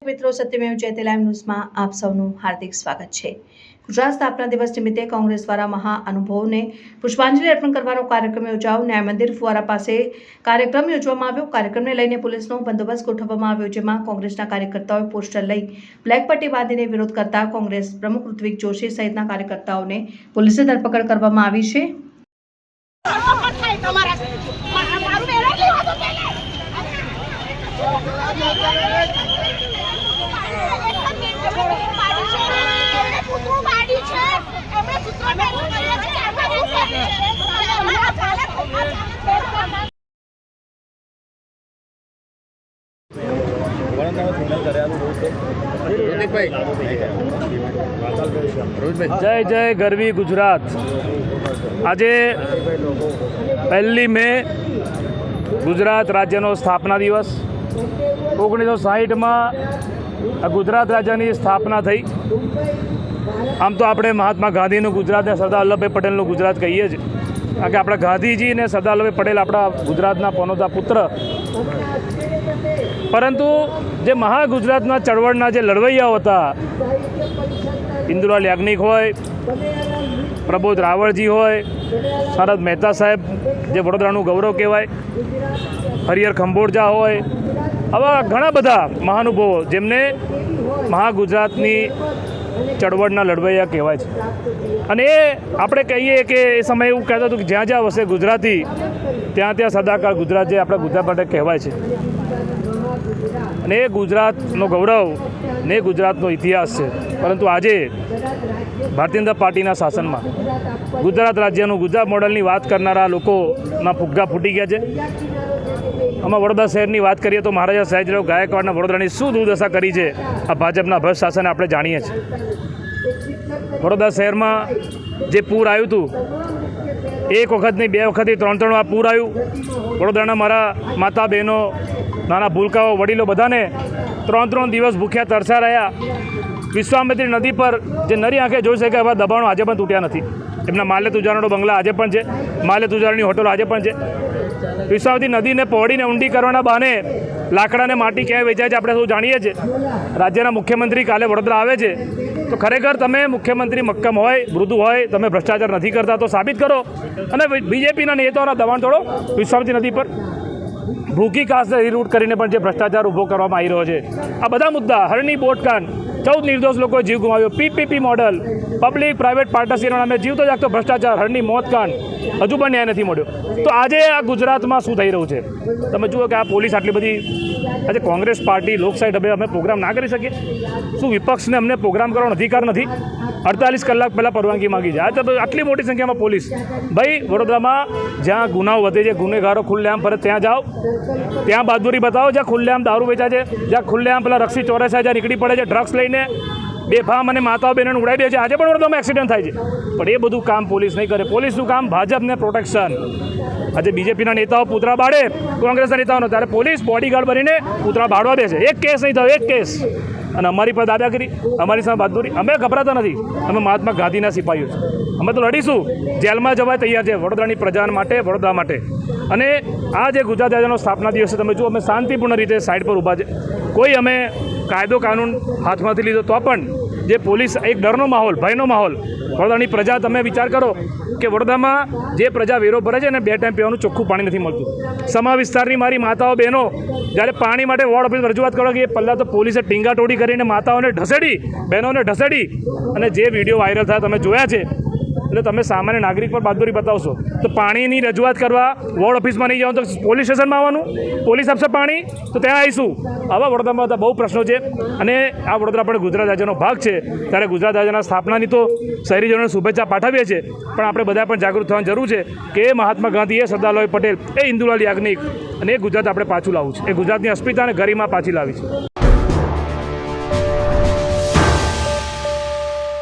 મિત્રો, સત્યમેવ જયતે લાઈવ ન્યૂઝમાં આપ સૌનું હાર્દિક સ્વાગત છે। ગુજરાત સ્થાપના દિવસ નિમિત્તે કોંગ્રેસ દ્વારા મહાઅનુભાવોને પુષ્પાંજલિ અર્પણ કરવાનો કાર્યક્રમ યોજાયો। ન્યાય મંદિર ફુવારા પાસે કાર્યક્રમ યોજવામાં આવ્યો। કાર્યક્રમને લઈને પોલીસનો બંદોબસ્ત ગોઠવવામાં આવ્યો, જેમાં કોંગ્રેસના કાર્યકર્તાઓએ પોસ્ટર લઈ બ્લેક પટ્ટી બાંધીને વિરોધ કરતા કોંગ્રેસ પ્રમુખ ઋત્વિક જોશી સહિતના કાર્યકર્તાઓને પોલીસે ધરપકડ કરવામાં આવી છે। जय जय गरवी गुजरात। आज 1 मे गुजरात राज्यनो स्थापना दिवस। 1960 में गुजरात राज्य स्थापना थी। आम तो આપણે મહાત્મા ગાંધીનું ગુજરાત ને સરદાર વલ્લભભાઈ પટેલનું ગુજરાત કહીએ છીએ, કારણ કે આપણા ગાંધીજી ને સરદાર વલ્લભભાઈ પટેલ આપણા ગુજરાતના પનોતા પુત્ર। પરંતુ જે મહાગુજરાતના ચળવળના જે લડવૈયાઓ હતા, ઇન્દુલાલ યાજ્ઞિક હોય, પ્રબોધ રાવળજી હોય, શરદ મહેતા સાહેબ જે વડોદરાનું ગૌરવ કહેવાય, હરિહર ખંભોળજા હોય, આવા ઘણા બધા મહાનુભાવો જેમને મહાગુજરાતની ચળવળના લડવૈયા કહેવાય છે। અને એ આપણે કહીએ કે એ સમયે એવું કહેતા હતું કે જ્યાં જ્યાં વસે ગુજરાતી ત્યાં ત્યાં સદાકાળ ગુજરાત જે આપણા ગુજરાત માટે કહેવાય છે। અને એ ગુજરાતનો ગૌરવ ને ગુજરાતનો ઇતિહાસ છે। પરંતુ આજે ભારતીય જનતા પાર્ટીના શાસનમાં ગુજરાત રાજ્યનું ગુજરાત મોડલની વાત કરનારા લોકોના ફુગ્ગા ફૂટી ગયા છે। આમાં વડોદરા શહેરની વાત કરીએ તો મહારાજા સયાજીરાવ ગાયકવાડના વડોદરાની શું દુર્દશા કરી છે આ ભાજપના ભ્રષ્ટ શાસને આપણે જાણીએ છીએ। વડોદરા શહેરમાં જે પૂર આવ્યું હતું, એક વખત નહીં, 2 વખત, 3 વાર પૂર આવ્યું। વડોદરાના મારા માતા બહેનો, નાના ભૂલકાઓ, વડીલો બધાને 3 દિવસ ભૂખ્યા તરસ્યા રહ્યા। વિશ્વામિત્રી નદી પર જે નરી આંખે જોઈ શકે એવા દબાણો આજે પણ તૂટ્યા નથી। એમના માલ્ય તુજારાનો બંગલા આજે પણ છે, માલ્ય તુજારાની હોટલો આજે પણ છે। વિશ્વામિત્રી નદીને પહોળીને ઊંડી કરવાના બહાને લાકડાને માટી ક્યાંય વેચાય છે આપણે સૌ જાણીએ છીએ। રાજ્યના મુખ્યમંત્રી કાલે વડોદરા આવે છે, તો ખરેખર તમે મુખ્યમંત્રી મક્કમ હોય, મૃદુ હોય, તમે ભ્રષ્ટાચાર નથી કરતા તો સાબિત કરો અને બીજેપીના નેતાઓના દબાણ તોડો। વિશ્વામિત્રી નદી પર ભૂખી કાસ્ટ રીરૂટ કરીને પણ જે ભ્રષ્ટાચાર ઊભો કરવામાં આવી રહ્યો છે, આ બધા મુદ્દા, હરણી બોટકાંડ, 14 નિર્દોષ લોકોએ જીવ ગુમાવ્યો, પીપીપી મોડલ, પબ્લિક પ્રાઇવેટ પાર્ટનરશીપના નામે જીવતો જાગતો ભ્રષ્ટાચાર, હરણી મોતકાંડ, હજુ પણ ન્યાય નથી મળ્યો। તો આજે આ ગુજરાતમાં શું થઈ રહ્યું છે તમે જુઓ કે આ પોલીસ આટલી બધી, આજે કોંગ્રેસ પાર્ટી લોકશાહી ઢબે અમે પ્રોગ્રામ ના કરી શકીએ? શું વિપક્ષને અમને પ્રોગ્રામ કરવાનો અધિકાર નથી? 48 કલાક પહેલાં પરવાનગી માગી છે, આજે આટલી મોટી સંખ્યામાં પોલીસ। ભાઈ, વડોદરામાં જ્યાં ગુનાઓ વધે છે, ગુનેગારો ખુલ્લેઆમ ફરે, ત્યાં જાઓ, ત્યાં બહાદુરી બતાવો। જ્યાં ખુલ્લેઆમ દારૂ વેચાય છે, જ્યાં ખુલ્લેઆમ પેલા રક્ષી ચોરસાય, જ્યાં નીકળી પડે છે ડ્રગ્સ લઈને, બેફામ અને માતાઓ બહેનોને ઉડાવી દે છે, આજે પણ વડોદરામાં એક્સિડન્ટ થાય છે। પણ એ બધું કામ પોલીસ નહીં કરે। પોલીસનું કામ ભાજપને પ્રોટેક્શન। આજે બીજેપીના નેતાઓ પૂતળા બાળે કોંગ્રેસના નેતાઓનો, ત્યારે પોલીસ બોડીગાર્ડ બનીને પૂતળા બાળવા દે છે। એક કેસ નહીં થયો, એક કેસ। અને અમારી પર દાદાગીરી, અમારી સામે બહાદુરી। અમે ગભરાતા નથી, અમે મહાત્મા ગાંધીના સિપાહીઓ છીએ। અમે તો લડીશું, જેલમાં જવા તૈયાર છે વડોદરાની પ્રજા માટે, વડોદરા માટે। અને આ જે ગુજરાત રાજ્યનો સ્થાપના દિવસ છે, તમે જુઓ અમે શાંતિપૂર્ણ રીતે સાઈડ પર ઊભા છે। કોઈ અમે કાયદો કાનૂન હાથમાંથી લીધો તો પણ જે પોલીસ, એક ડરનો માહોલ, ભયનો માહોલ। વડોદરાની પ્રજા, તમે વિચાર કરો કે વડોદરામાં જે પ્રજા વેરો ભરે છે ને 2 ટાઈમ પીવાનું ચોખ્ખું પાણી નથી મળતું। સમા વિસ્તારની મારી માતાઓ બહેનો જ્યારે પાણી માટે વોર્ડ ઓફિસ રજૂઆત કરો કે પહેલાં તો પોલીસે ટીંગાટોડી કરીને માતાઓને ઢસેડી, બહેનોને ઢસેડી। અને જે વિડીયો વાયરલ થયા તમે જોયા છે, એટલે તમે સામાન્ય નાગરિક પર બહાદુરી બતાવશો તો પાણીની રજૂઆત કરવા વોર્ડ ઓફિસમાં નહીં જાઓ તો પોલીસ સ્ટેશનમાં આવવાનું, પોલીસ આપશે પાણી તો ત્યાં આવીશું। આવા વડોદરામાં બહુ પ્રશ્નો છે। અને આ વડોદરા પણ ગુજરાત રાજ્યનો ભાગ છે, ત્યારે ગુજરાત રાજ્યના સ્થાપનાની તો શહેરીજનોને શુભેચ્છા પાઠવીએ છીએ, પણ આપણે બધા પણ જાગૃત થવાની જરૂર છે કે એ મહાત્મા ગાંધી, એ સરદાર વલ્લભભાઈ પટેલ, એ ઇન્દુલાલ યાજ્ઞિક, અને એ ગુજરાત આપણે પાછું લાવવું છે। એ ગુજરાતની અસ્મિતા અને ગરિમા પાછી લાવી છે।